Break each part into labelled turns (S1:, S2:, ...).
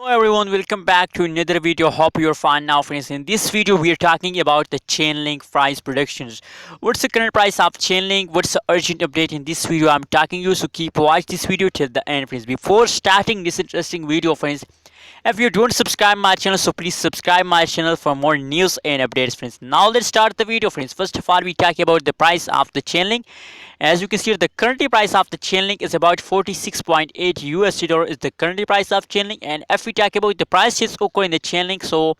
S1: Everyone, welcome back to another video. Hope you're fine now, friends. In this video we are talking about the Chainlink price predictions. What's the current price of Chainlink? What's the urgent update? In this video I'm talking you, so keep watch this video till the end, friends. Before starting this interesting video, friends, if you don't subscribe my channel, so please subscribe my channel for more news and updates, friends. Now let's start the video, friends. First of all, we talk about the price of the Chainlink. As you can see, the current price of the Chainlink is about 46.8 USD dollar is the current price of Chainlink. And if we talk about the prices occur in the Chainlink, so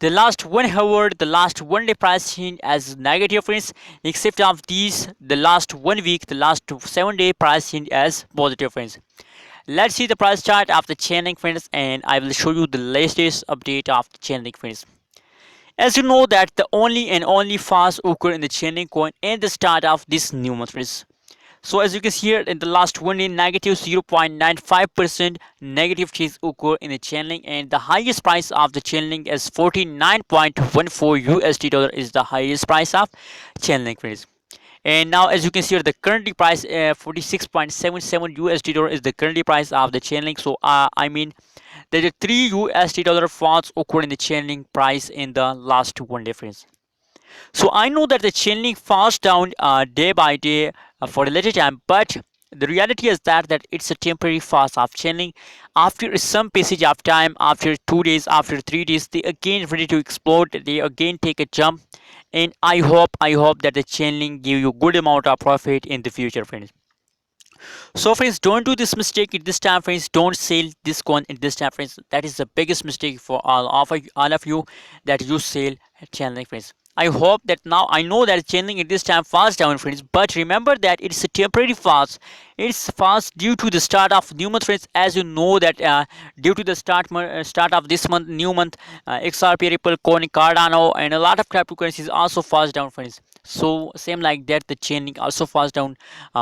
S1: the last 1 hour, the last 1 day price change as negative, friends, except of these the last 1 week, the last 7 day price change as positive, friends. Let's see the price chart of the Chainlink, friends, and I will show you the latest update of the Chainlink, friends. As you know that the only and only fast occur in the Chainlink coin at the start of this new month, friends. So as you can see here, in the last 1 day, negative 0.95% negative change occur in the Chainlink, and the highest price of the Chainlink is 49.14 USD dollar is the highest price of Chainlink, friends. And now as you can see here, the currently price 46.77 USD dollar is the currently price of the Chainlink. So I mean there are 3 USD dollar falls occurred in the Chainlink price in the last 1 day, friends. So I know that the Chainlink falls down day by day for a little time, but the reality is that it's a temporary fast of Chainlink. After some passage of time, after 2 days, after 3 days, they again ready to explode. They again take a jump, and I hope that the Chainlink give you good amount of profit in the future, friends. So friends, don't do this mistake at this time, friends. Don't sell this coin at this time, friends. That is the biggest mistake for all of you, that you sell Chainlink, friends. I hope that now I know that Chainlink at this time falls down, friends, but remember that it's a temporary fast. It's fast due to the start of new month, friends. As you know that due to the start of this month, new month, XRP, Ripple, Coin, Cardano, and a lot of cryptocurrencies also falls down, friends. So same like that, the Chainlink also falls down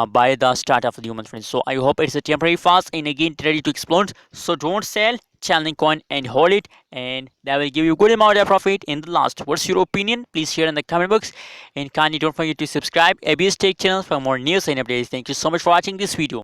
S1: by the start of the new month, friends. So I hope it's a temporary fast and again ready to explode. So don't sell Chainlink coin and hold it, and that will give you good amount of profit in the last. What's your opinion? Please share in the comment box, and kindly don't forget to subscribe ABS Tech channel for more news and updates. Thank you so much for watching this video.